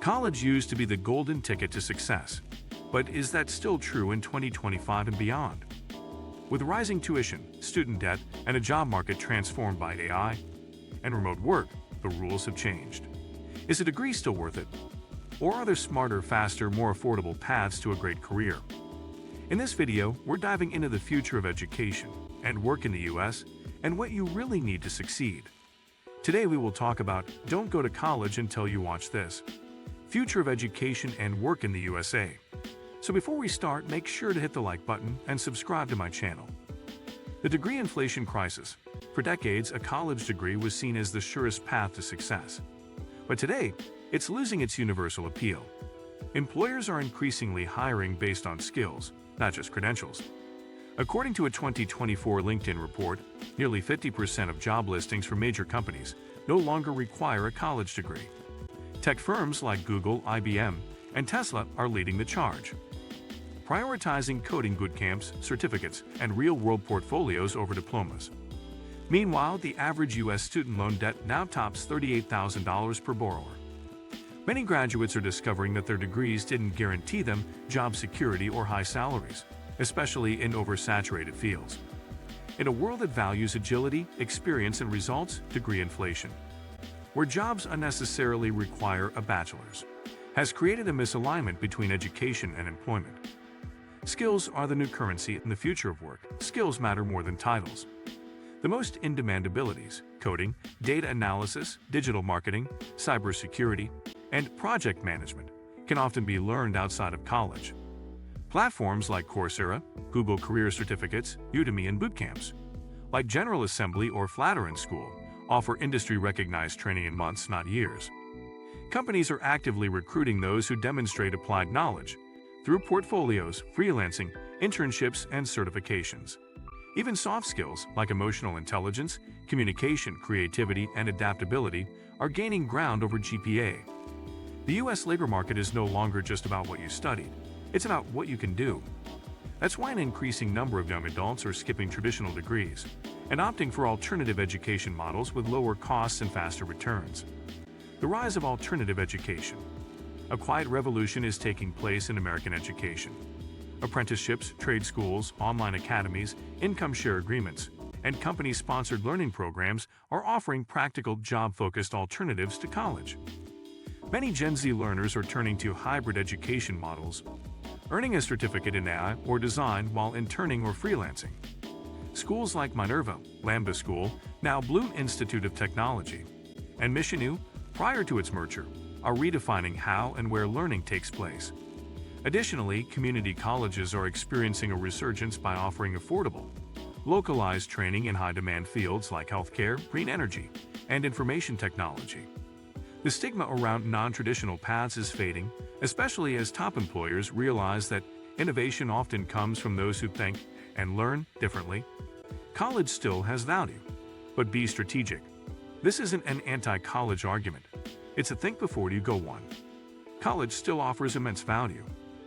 College used to be the golden ticket to success, but is that still true in 2025 and beyond? With rising tuition, student debt, and a job market transformed by AI and remote work, the rules have changed. Is a degree still worth it? Or are there smarter, faster, more affordable paths to a great career? In this video, we're diving into the future of education and work in the US and what you really need to succeed. Today we will talk about Don't Go to College Until You Watch This. Future of education and work in the USA. So before we start, make sure to hit the like button and subscribe to my channel. The degree inflation crisis. For decades, a college degree was seen as the surest path to success. But today, it's losing its universal appeal. Employers are increasingly hiring based on skills, not just credentials. According to a 2024 LinkedIn report, nearly 50% of job listings for major companies no longer require a college degree. Tech firms like Google, IBM, and Tesla are leading the charge, prioritizing coding bootcamps, certificates, and real-world portfolios over diplomas. Meanwhile, the average U.S. student loan debt now tops $38,000 per borrower. Many graduates are discovering that their degrees didn't guarantee them job security or high salaries, especially in oversaturated fields. In a world that values agility, experience, and results, degree inflation, where jobs unnecessarily require a bachelor's, has created a misalignment between education and employment. Skills are the new currency in the future of work. Skills matter more than titles. The most in-demand abilities, coding, data analysis, digital marketing, cybersecurity, and project management, can often be learned outside of college. Platforms like Coursera, Google Career Certificates, Udemy, and bootcamps, like General Assembly or Flatiron School, offer industry-recognized training in months, not years. Companies are actively recruiting those who demonstrate applied knowledge through portfolios, freelancing, internships, and certifications. Even soft skills like emotional intelligence, communication, creativity, and adaptability are gaining ground over GPA. The U.S. labor market is no longer just about what you studied. It's about what you can do. That's why an increasing number of young adults are skipping traditional degrees and opting for alternative education models with lower costs and faster returns. The rise of alternative education. A quiet revolution is taking place in American education. Apprenticeships, trade schools, online academies, income share agreements, and company-sponsored learning programs are offering practical, job-focused alternatives to college. Many Gen Z learners are turning to hybrid education models, earning a certificate in AI or design while interning or freelancing. Schools like Minerva, Lambda School, now Bloom Institute of Technology, and Michigan, prior to its merger, are redefining how and where learning takes place. Additionally, community colleges are experiencing a resurgence by offering affordable, localized training in high-demand fields like healthcare, green energy, and information technology. The stigma around non-traditional paths is fading, especially as top employers realize that innovation often comes from those who think and learn differently. College still has value, but be strategic. This isn't an anti-college argument. It's a think before you go one. College still offers immense value,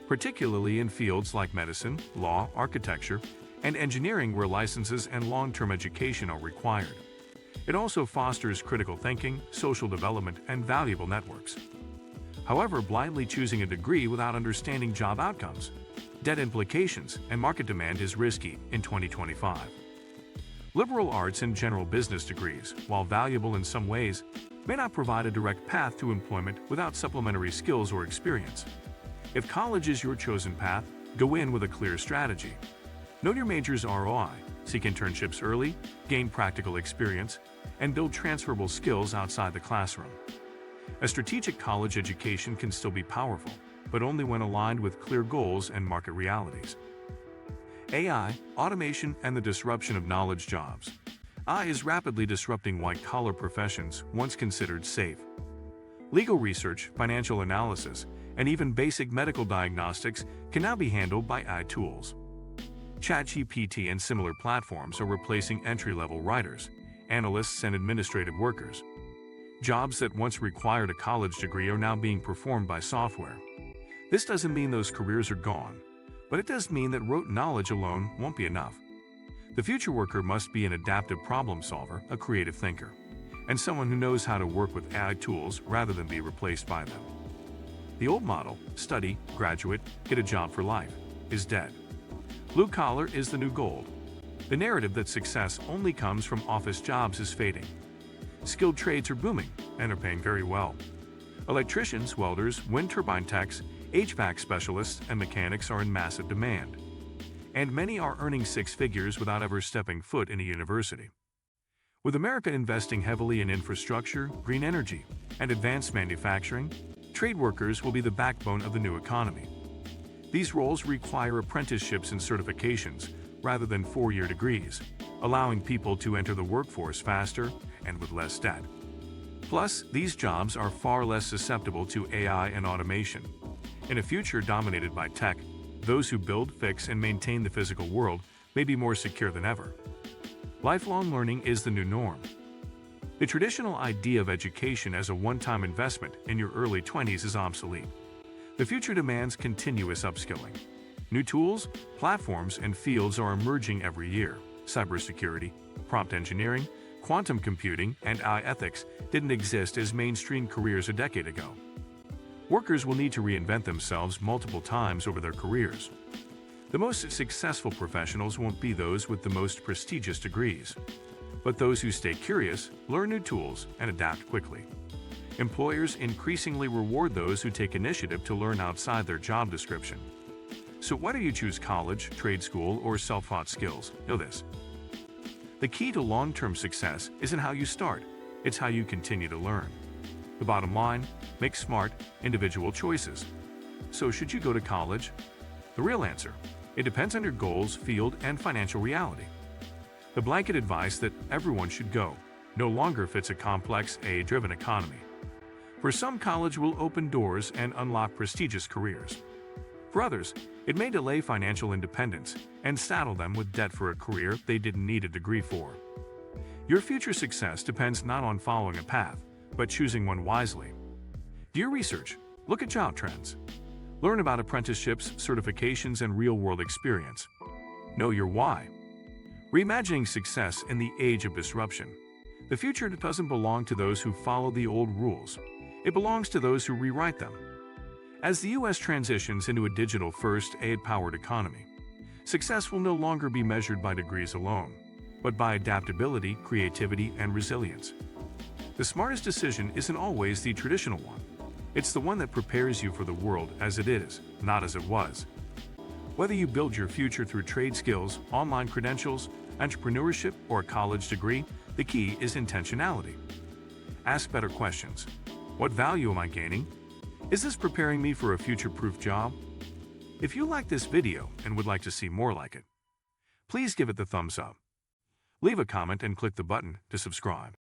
particularly in fields like medicine, law, architecture, and engineering where licenses and long-term education are required. It also fosters critical thinking, social development, and valuable networks. However, blindly choosing a degree without understanding job outcomes, debt implications, and market demand is risky in 2025. Liberal arts and general business degrees, while valuable in some ways, may not provide a direct path to employment without supplementary skills or experience. If college is your chosen path, go in with a clear strategy. Know your major's ROI, seek internships early, gain practical experience, and build transferable skills outside the classroom. A strategic college education can still be powerful, but only when aligned with clear goals and market realities. AI, automation, and the disruption of knowledge jobs. AI is rapidly disrupting white-collar professions once considered safe. Legal research, financial analysis, and even basic medical diagnostics can now be handled by AI tools. ChatGPT and similar platforms are replacing entry-level writers, analysts, and administrative workers. Jobs that once required a college degree are now being performed by software. This doesn't mean those careers are gone, but it does mean that rote knowledge alone won't be enough. The future worker must be an adaptive problem solver, a creative thinker, and someone who knows how to work with AI tools rather than be replaced by them. The old model, study, graduate, get a job for life, is dead. Blue collar is the new gold. The narrative that success only comes from office jobs is fading. Skilled trades are booming and are paying very well. Electricians, welders, wind turbine techs, HVAC specialists, and mechanics are in massive demand. And many are earning six figures without ever stepping foot in a university. With America investing heavily in infrastructure, green energy, and advanced manufacturing, trade workers will be the backbone of the new economy. These roles require apprenticeships and certifications rather than four-year degrees, allowing people to enter the workforce faster and with less debt. Plus, these jobs are far less susceptible to AI and automation. In a future dominated by tech, those who build, fix, and maintain the physical world may be more secure than ever. Lifelong learning is the new norm. The traditional idea of education as a one-time investment in your early 20s is obsolete. The future demands continuous upskilling. New tools, platforms, and fields are emerging every year. Cybersecurity, prompt engineering, quantum computing, and AI ethics didn't exist as mainstream careers a decade ago. Workers will need to reinvent themselves multiple times over their careers. The most successful professionals won't be those with the most prestigious degrees, but those who stay curious, learn new tools, and adapt quickly. Employers increasingly reward those who take initiative to learn outside their job description. So whether you choose college, trade school, or self-taught skills, know this. The key to long-term success isn't how you start, it's how you continue to learn. The bottom line, make smart, individual choices. So should you go to college? The real answer, it depends on your goals, field, and financial reality. The blanket advice that everyone should go no longer fits a complex, AI-driven economy. For some, college will open doors and unlock prestigious careers. For others, it may delay financial independence and saddle them with debt for a career they didn't need a degree for. Your future success depends not on following a path, but choosing one wisely. Do your research, look at job trends, learn about apprenticeships, certifications, and real-world experience. Know your why. Reimagining success in the age of disruption. The future doesn't belong to those who follow the old rules. It belongs to those who rewrite them. As the U.S. transitions into a digital-first, AI-powered economy, success will no longer be measured by degrees alone, but by adaptability, creativity, and resilience. The smartest decision isn't always the traditional one. It's the one that prepares you for the world as it is, not as it was. Whether you build your future through trade skills, online credentials, entrepreneurship, or a college degree, the key is intentionality. Ask better questions. What value am I gaining? Is this preparing me for a future-proof job? If you like this video and would like to see more like it, please give it the thumbs up. Leave a comment and click the button to subscribe.